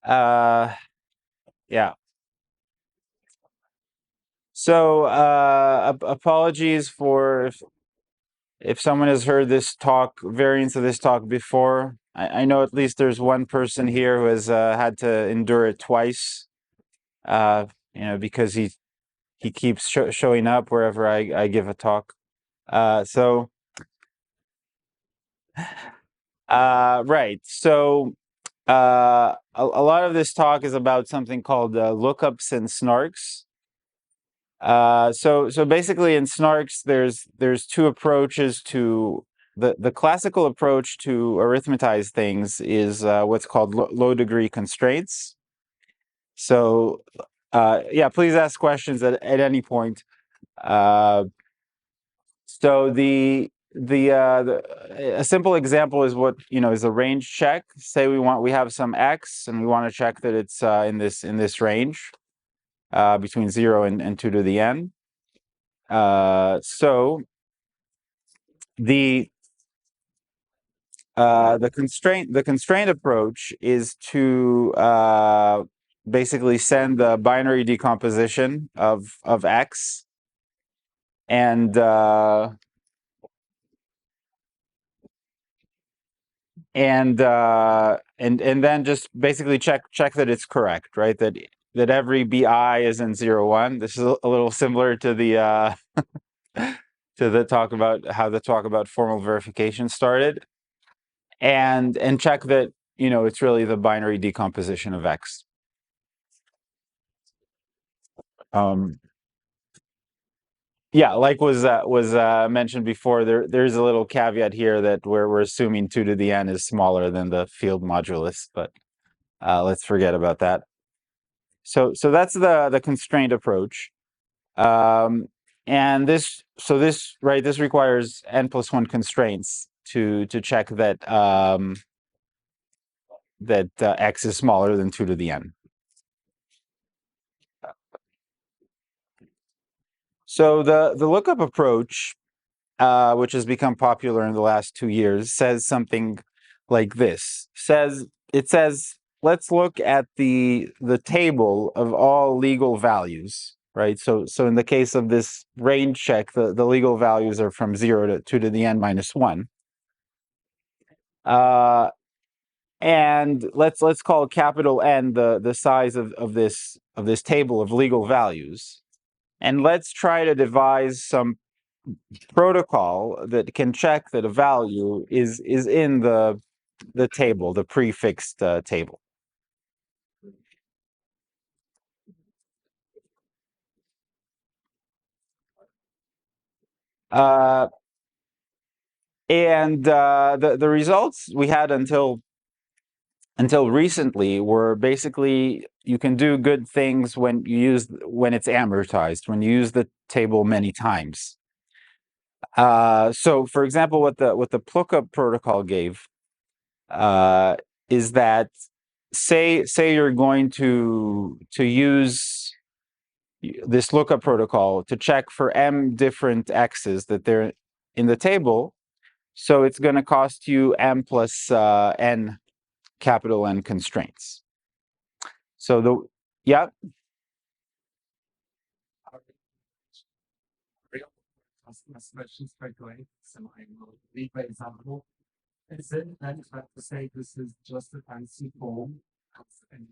Yeah. So, apologies for if someone has heard this talk, variants of this talk before. I know at least there's one person here who has had to endure it twice. Uh, because he keeps showing up wherever I give a talk. So, right. So, a lot of this talk is about something called lookups and SNARKs. So basically in SNARKs, there's two approaches to the classical approach to arithmetize things is what's called low degree constraints. So yeah, please ask questions at any point. Uh, so a simple example is what is a range check. Say we have some x and we want to check that it's in this range between 0 and 2 to the n. So the constraint approach is to basically send the binary decomposition of x and then just basically check that it's correct, right? That every bi is in 0, 1. This is a little similar to the to the talk about how the talk about formal verification started, and check that it's really the binary decomposition of x. Yeah, like was mentioned before, there's a little caveat here that we're assuming 2 to the n is smaller than the field modulus, but let's forget about that. So that's the constraint approach, and this requires n+1 constraints to check that x is smaller than 2 to the n. So the lookup approach, which has become popular in the last 2 years, says something like this. It says, let's look at the table of all legal values, right? So in the case of this range check, the legal values are from 0 to 2 to the n minus 1. And let's call capital N the size of this table of legal values. And let's try to devise some protocol that can check that a value is in the table, the prefixed table. Uh, and the results we had until recently were basically you can do good things when it's amortized, when you use the table many times. So, for example, what the lookup protocol gave is that say you're going to use this lookup protocol to check for m different x's that they're in the table. So it's going to cost you m plus n, capital N constraints. So yeah. Questions straight away. So I will lead by example. Is it then fair to say this is just a fancy form of an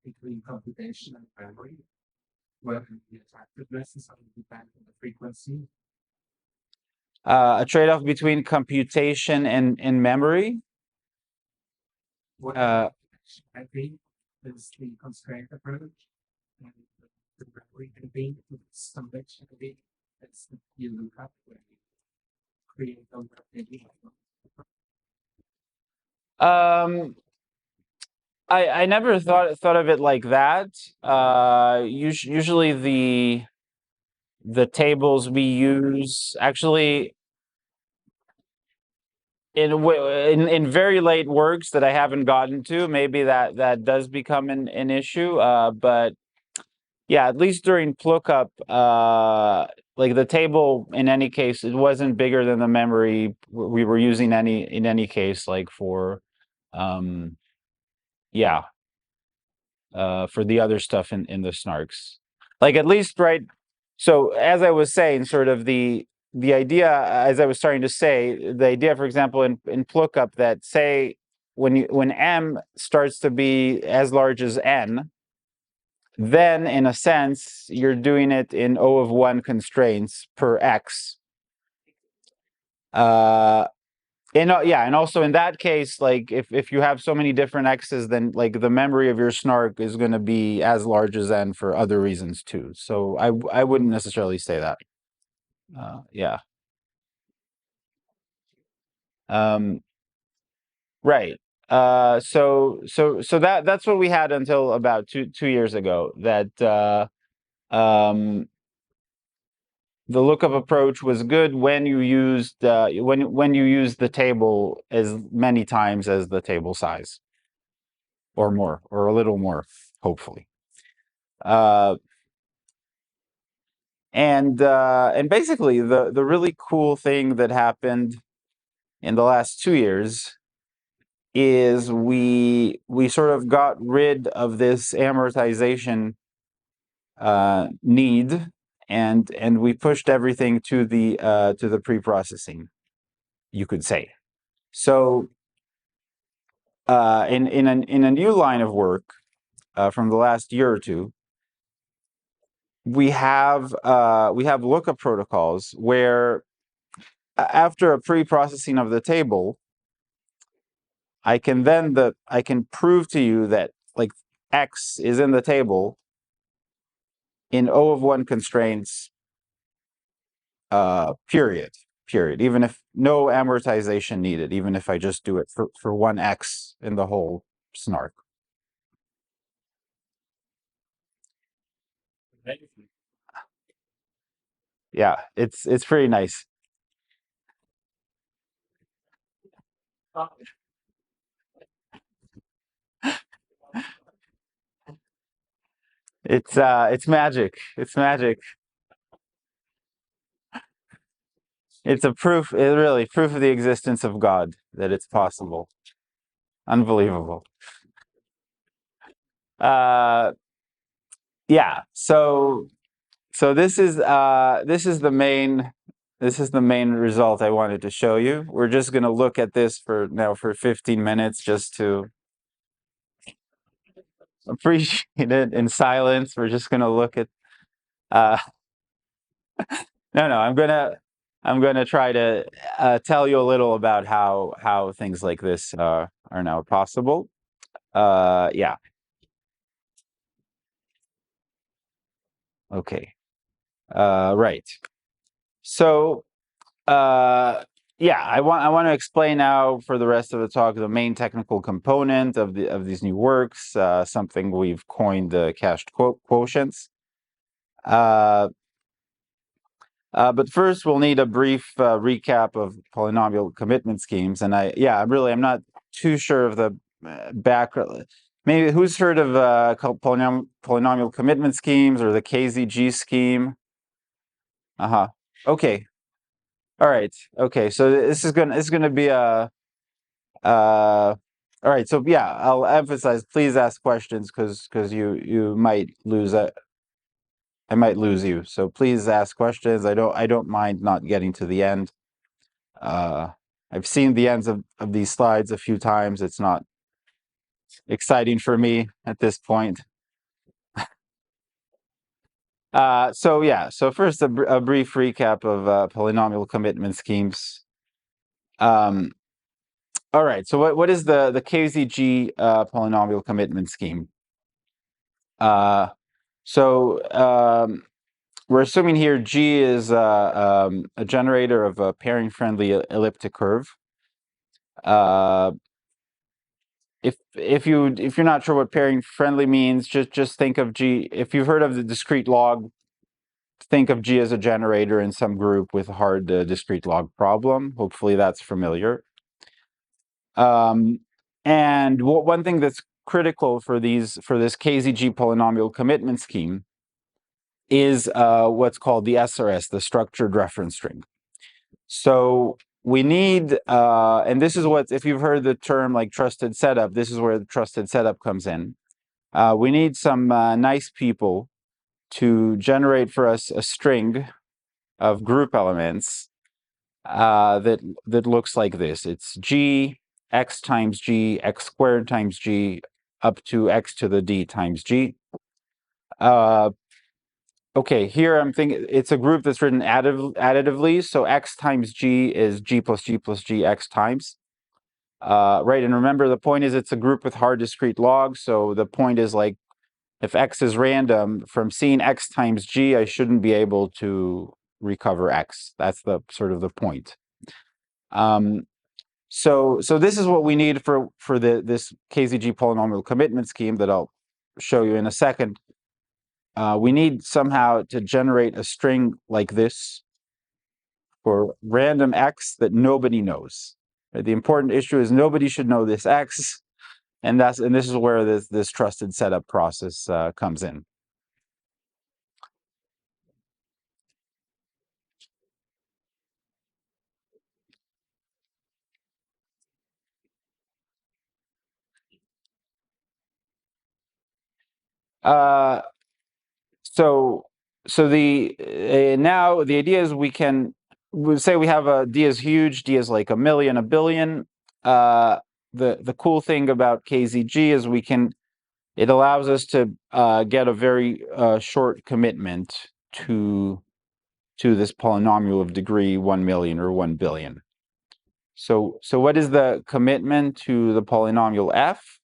between computation and memory, where the attractiveness is only depend on the frequency? A trade-off between computation and memory. What I think is the constraint approach, and the memory can be some dictionary. It's you look up when you create a Um, I never thought of it like that. Usually the tables we use actually in very late works that I haven't gotten to, maybe that does become an issue. But yeah, at least during lookup, like the table in any case, it wasn't bigger than the memory we were using in any case, like for yeah. for the other stuff in the SNARKs. Like at least, right? So as I was saying, sort of the idea, as I was starting to say, the idea, for example, in lookup, that say when M starts to be as large as N, then in a sense you're doing it in O of 1 constraints per X. And also in that case, like if you have so many different X's, then like the memory of your SNARK is going to be as large as N for other reasons too. So I wouldn't necessarily say that. Yeah. Right. So that's what we had until about two years ago. That the lookup approach was good when you used when you used the table as many times as the table size, or more, or a little more, hopefully. And basically the really cool thing that happened in the last 2 years is we sort of got rid of this amortization need, and we pushed everything to the pre-processing, you could say. So in a new line of work from the last year or two, we have lookup protocols where after a pre-processing of the table, I can prove to you that like X is in the table in O of 1 constraints, period, even if no amortization needed, even if I just do it for one X in the whole SNARK. Yeah, it's pretty nice. It's magic. It's magic. It's a proof, really proof of the existence of God, that it's possible. Unbelievable. Yeah. So this is the main result I wanted to show you. We're just going to look at this for 15 minutes just to appreciate it in silence. We're just going to look at no, I'm gonna try to tell you a little about how things like this are now possible. Yeah. Okay. Right. So yeah, I want to explain now for the rest of the talk the main technical component of these new works, something we've coined the cached quotients. But first, we'll need a brief recap of polynomial commitment schemes. And I'm not too sure of the background. Maybe who's heard of polynomial commitment schemes or the KZG scheme? Okay. All right. Okay. So this is gonna be a. All right. So yeah, I'll emphasize. Please ask questions because you might lose it. I might lose you. So please ask questions. I don't mind not getting to the end. I've seen the ends of these slides a few times. It's not exciting for me at this point. So first a brief recap of polynomial commitment schemes. All right, so what is the KZG polynomial commitment scheme? We're assuming here G is a generator of a pairing-friendly elliptic curve. If you're not sure what pairing-friendly means, just think of G. If you've heard of the discrete log, think of G as a generator in some group with a hard discrete log problem. Hopefully that's familiar. And one thing that's critical for this KZG polynomial commitment scheme is what's called the SRS, the structured reference string. So we need, and this is what, if you've heard the term like trusted setup, this is where the trusted setup comes in. we need some nice people to generate for us a string of group elements that looks like this. It's g x times g x squared times g up to x to the d times g. Okay, here I'm thinking it's a group that's written additively, so x times g is g plus g x times. Right, and remember the point is it's a group with hard discrete logs, so the point is like if x is random, from seeing x times g, I shouldn't be able to recover x. That's the sort of the point. So this is what we need for this KZG polynomial commitment scheme that I'll show you in a second. We need somehow to generate a string like this for random x that nobody knows. Right? The important issue is nobody should know this x, and this is where this trusted setup process comes in. Uh, so the now the idea is we say we have a d is huge, d is like a million, a billion. The cool thing about KZG is it allows us to get a very short commitment to this polynomial of degree 1 million or 1 billion. So what is the commitment to the polynomial f?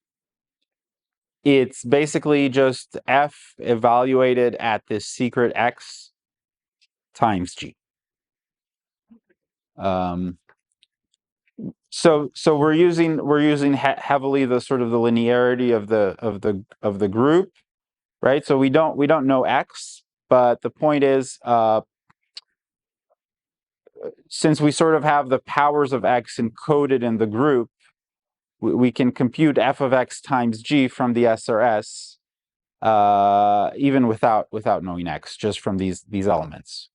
It's basically just f evaluated at this secret x times g. So we're using heavily the sort of the linearity of the group, right? So we don't know x, but the point is since we sort of have the powers of x encoded in the group, we can compute f of x times g from the SRS even without knowing x, just from these elements.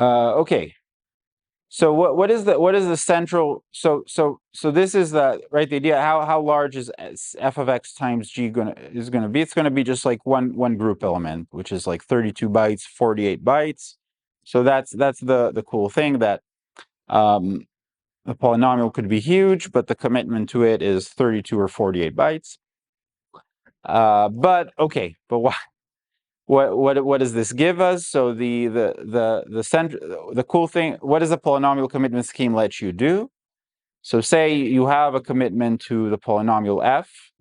Okay. So what is the central? So this is the idea. How large is f of x times g going to be? It's going to be just like one group element, which is like 32 bytes, 48 bytes. So that's the cool thing, that the polynomial could be huge, but the commitment to it is 32 or 48 bytes. But okay, but what does this give us? So the cool thing, what does a polynomial commitment scheme let you do? So say you have a commitment to the polynomial f,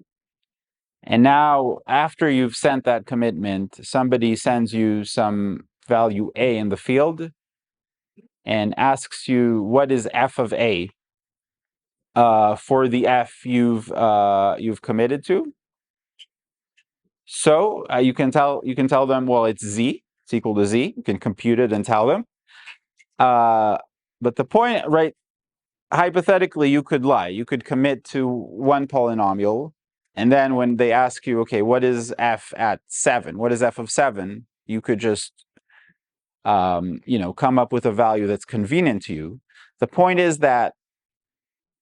and now after you've sent that commitment, somebody sends you some value a in the field and asks you what is f of a for the f you've committed to. So you can tell them, well, it's z, it's equal to z. You can compute it and tell them. But the point, right? Hypothetically, you could lie. You could commit to one polynomial, and then when they ask you, okay, what is f at 7? What is f of 7? You could just come up with a value that's convenient to you. The point is that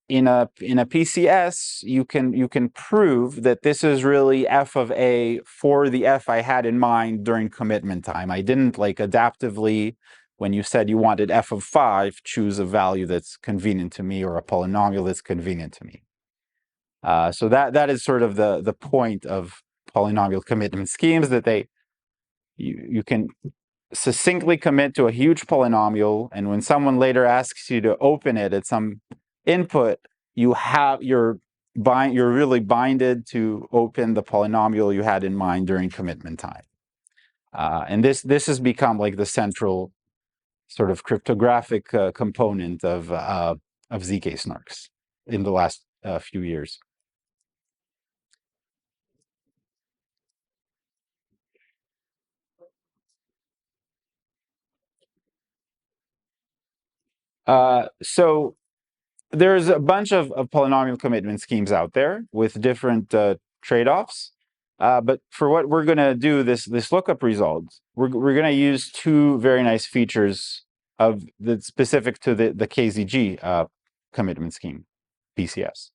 in a PCS, you can prove that this is really f of a for the f I had in mind during commitment time. I didn't like adaptively, when you said you wanted f of 5, choose a value that's convenient to me or a polynomial that's convenient to me. So that is sort of the point of polynomial commitment schemes, that you can succinctly commit to a huge polynomial, and when someone later asks you to open it at some input, you're really binded to open the polynomial you had in mind during commitment time. And this has become like the central sort of cryptographic component of ZK SNARKs in the last few years. So there's a bunch of polynomial commitment schemes out there with different trade-offs. But for what we're going to do, this lookup result, we're going to use two very nice features of that's specific to the KZG commitment scheme, PCS.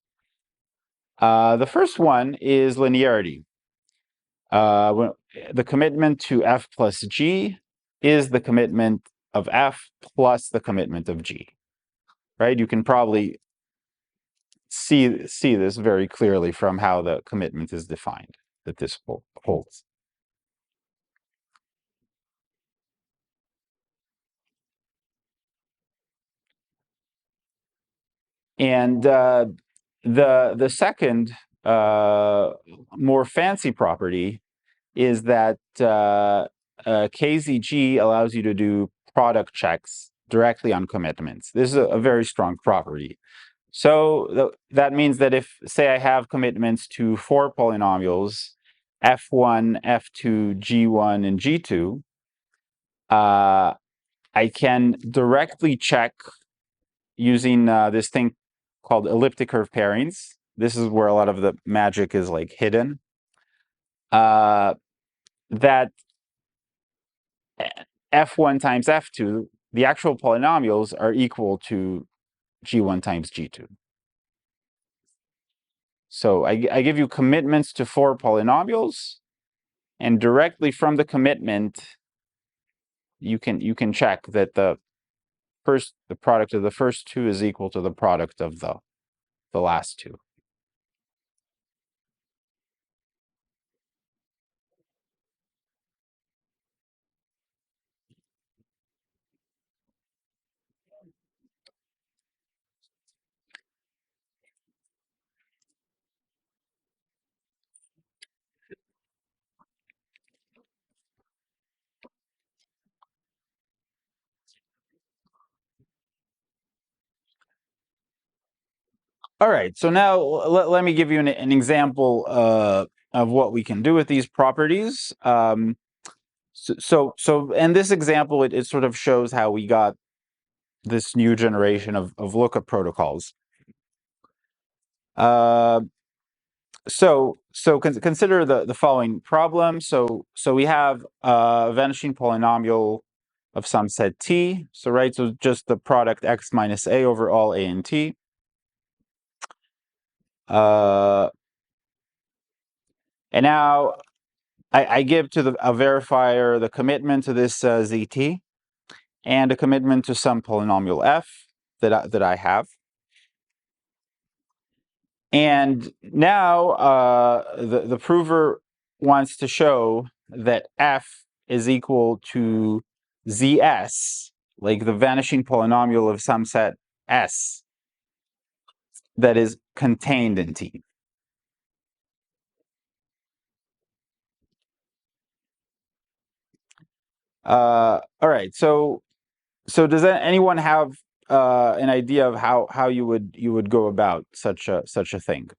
The first one is linearity. The commitment to F plus G is the commitment of F plus the commitment of G, right? You can probably see this very clearly from how the commitment is defined, that this holds. And the second more fancy property is that KZG allows you to do product checks directly on commitments. This is a very strong property. So that means that if, say, I have commitments to 4 polynomials, f1, f2, g1, and g2, I can directly check using this thing called elliptic curve pairings. This is where a lot of the magic is like hidden. That f1 times f2, the actual polynomials are equal to g1 times g2. So I give you commitments to 4 polynomials, and directly from the commitment, you can check that the product of the first two is equal to the product of the last two. All right, so now let me give you an example of what we can do with these properties. So in this example, it sort of shows how we got this new generation of lookup protocols. Consider the following problem. So we have a vanishing polynomial of some set t. So just the product x minus a over all a and t. And now I give to a verifier the commitment to this zt and a commitment to some polynomial f that I have. And now the prover wants to show that f is equal to zs, like the vanishing polynomial of some set s that is contained in T. All right. So does anyone have an idea of how you would go about such a thing?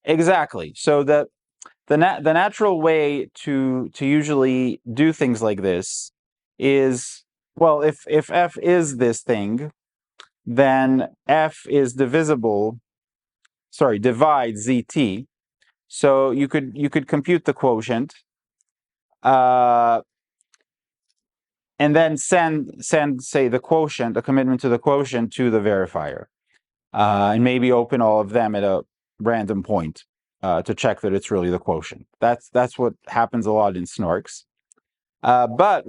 Exactly. So the natural way to usually do things like this is, well, if f is this thing, then f is divides zt. So you could compute the quotient, and then send say the quotient, a commitment to the quotient, to the verifier, and maybe open all of them at a random point to check that it's really the quotient. That's what happens a lot in SNARKs. But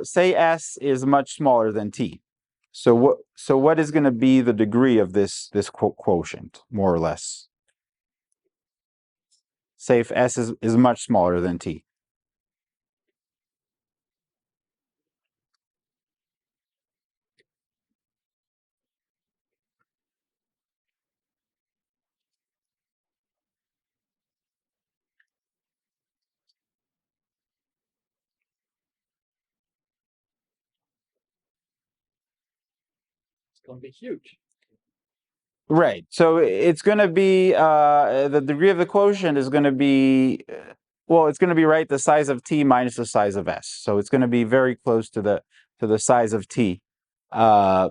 say S is much smaller than T. So what is going to be the degree of this quotient, more or less? Say if S is much smaller than T. It's going to be huge. Right. So it's going to be the degree of the quotient is going to be well, it's going to be right the size of t minus the size of s. So it's going to be very close to the size of t. Yeah.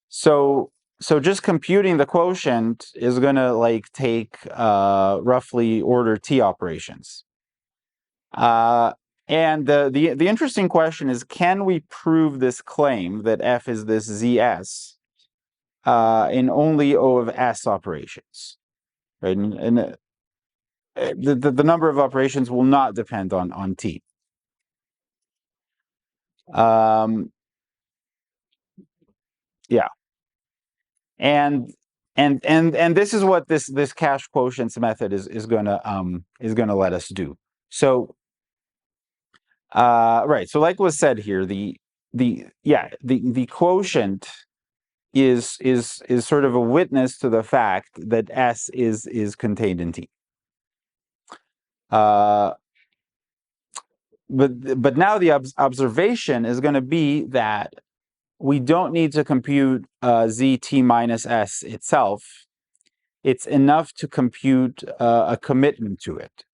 So just computing the quotient is going to like take roughly order t operations. And the interesting question is, can we prove this claim that f is this zs in only O of S operations, right? And the number of operations will not depend on T. Yeah, and this is what this cache quotients method is gonna let us do. So right, so like was said here, the quotient is sort of a witness to the fact that S is contained in T. But now the observation is going to be that we don't need to compute zt minus s itself. It's enough to compute a commitment to it,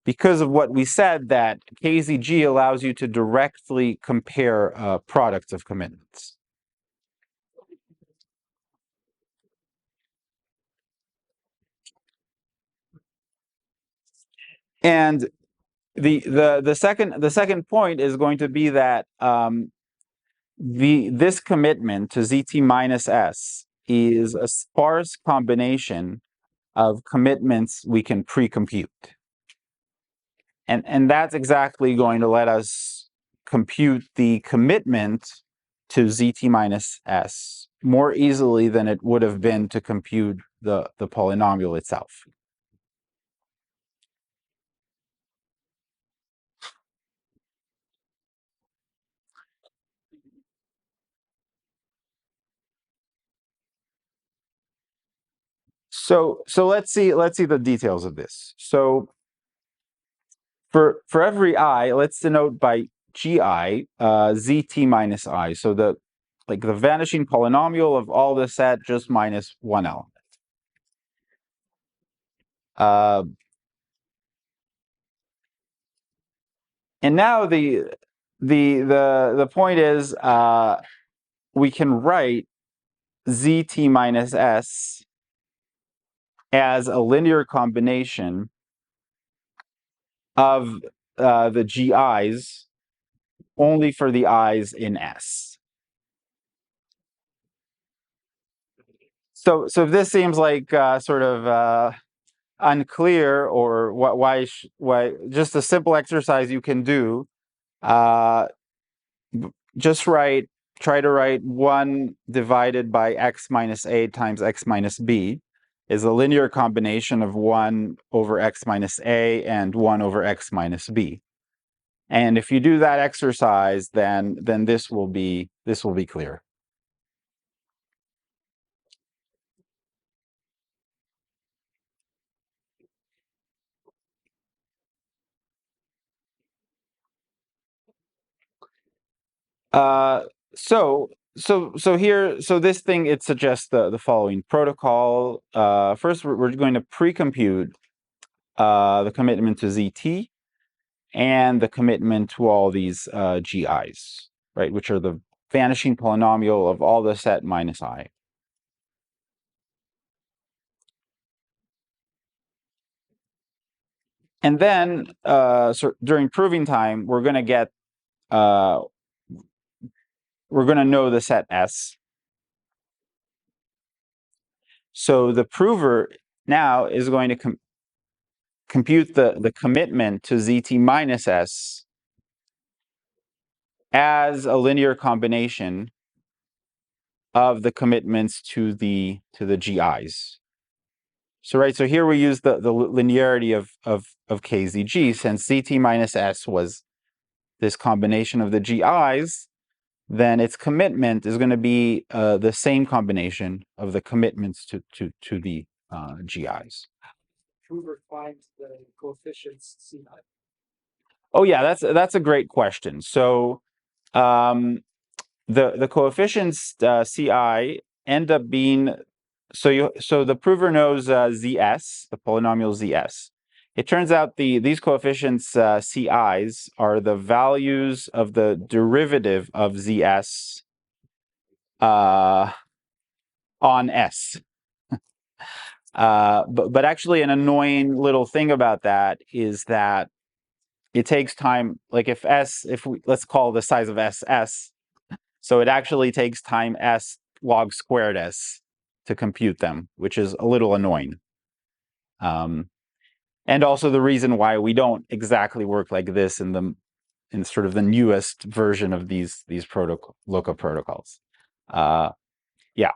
because of what we said, that KZG allows you to directly compare products of commitments. And the second point is going to be that this commitment to zt minus s is a sparse combination of commitments we can pre-compute. And that's exactly going to let us compute the commitment to zt minus s more easily than it would have been to compute the polynomial itself. So let's see the details of this. So for every I, let's denote by gi zt minus I. So the vanishing polynomial of all the set just minus one element. And now the point is we can write zt minus s as a linear combination of the gi's only for the i's in S. So if this seems like sort of unclear, or why just a simple exercise you can do, just try to write 1 divided by x minus a times x minus b is a linear combination of 1 over x minus a and 1 over x minus b. And if you do that exercise, then this will be clear. So this thing, it suggests the following protocol. First, we're going to pre-compute the commitment to ZT and the commitment to all these GIs, right, which are the vanishing polynomial of all the set minus I. And then so during proving time, we're going to get we're going to know the set S. So the prover now is going to compute the commitment to ZT minus S as a linear combination of the commitments to the GIs. So right, so here we use the linearity of KZG. Since ZT minus S was this combination of the GIs, then its commitment is going to be the same combination of the commitments to the GIs. Prover finds the coefficients CI. Oh yeah, that's a great question. So the coefficients CI end up being, so the prover knows ZS, the polynomial ZS. It turns out these coefficients CIs are the values of the derivative of ZS on S. But actually, an annoying little thing about that is that it takes time. Like let's call the size of S, so it actually takes time S log squared S to compute them, which is a little annoying. And also the reason why we don't exactly work like this in sort of the newest version of these lookup protocols. Yeah.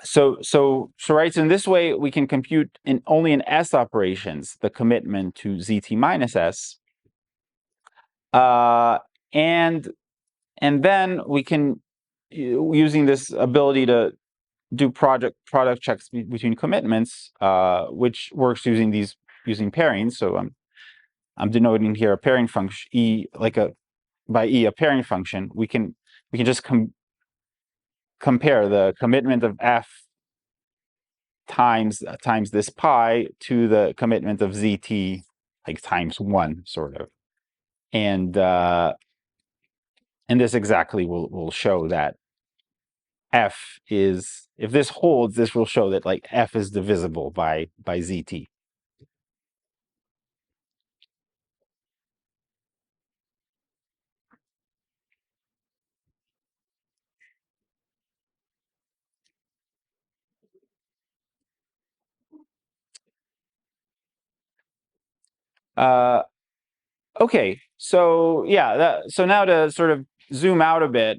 So right. So in this way, we can compute only in S operations the commitment to ZT minus S, and then we can, using this ability to do product checks between commitments, which works using pairings. So I'm denoting here a pairing function E, by E a pairing function. We can just compare the commitment of F times this pi to the commitment of ZT, like times 1, sort of, and this exactly will show that F is, if this holds, this will show that like F is divisible by ZT. Okay, so yeah, so now to sort of zoom out a bit,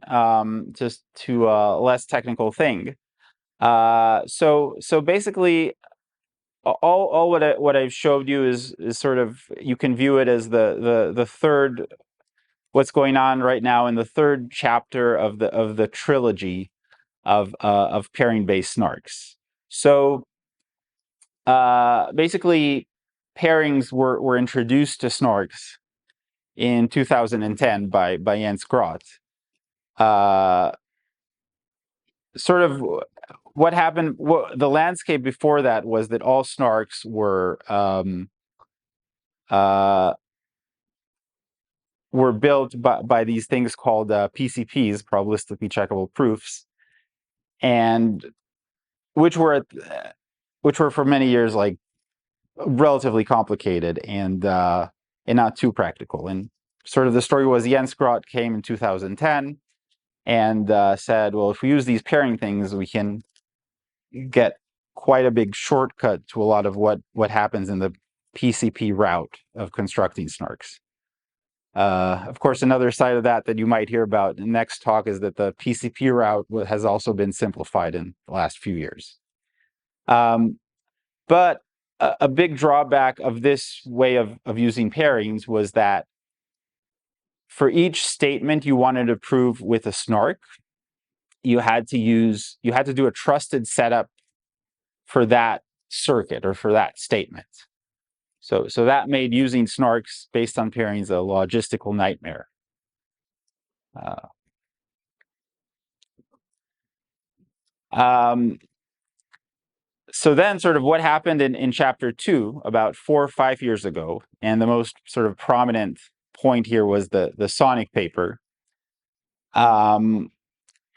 just to a less technical thing. So basically, all what I've showed you is sort of, you can view it as the third, what's going on right now in the third chapter of the trilogy of pairing-based SNARKs. So basically, pairings were introduced to SNARKs in 2010 by Jens Groth. Sort of what happened, the landscape before that was that all SNARKs were built by these things called PCPs, probabilistically checkable proofs, and which were for many years like relatively complicated and not too practical. And sort of the story was Jens Groth came in 2010 and said, well, if we use these pairing things, we can get quite a big shortcut to a lot of what happens in the PCP route of constructing SNARKs. Of course, another side of that you might hear about in the next talk is that the PCP route has also been simplified in the last few years. But a big drawback of this way of using pairings was that for each statement you wanted to prove with a SNARK, you had to do a trusted setup for that circuit or for that statement. So that made using SNARKs based on pairings a logistical nightmare. So then sort of what happened in chapter 2 about 4 or 5 years ago, and the most sort of prominent point here was the Sonic paper,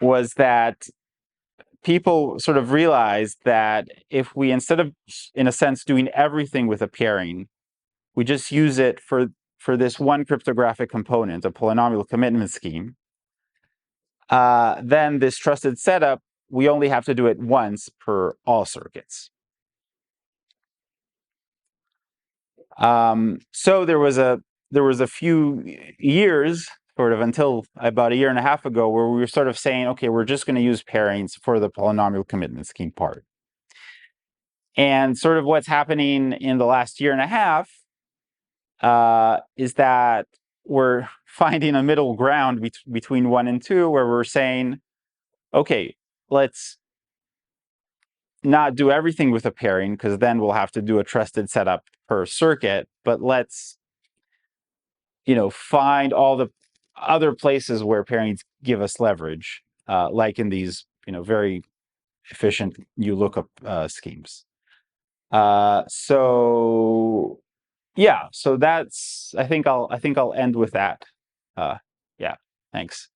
was that people sort of realized that if we, instead of, in a sense, doing everything with a pairing, we just use it for this one cryptographic component, a polynomial commitment scheme, then this trusted setup, we only have to do it once per all circuits. So there was a few years, sort of until about a year and a half ago, where we were sort of saying, okay, we're just going to use pairings for the polynomial commitment scheme part. And sort of what's happening in the last year and a half is that we're finding a middle ground between 1 and 2, where we're saying, okay, let's not do everything with a pairing, because then we'll have to do a trusted setup per circuit, but let's find all the other places where pairings give us leverage. like in these, very efficient ULOOKUP schemes. So yeah, so that's, I think I'll end with that. Yeah, thanks.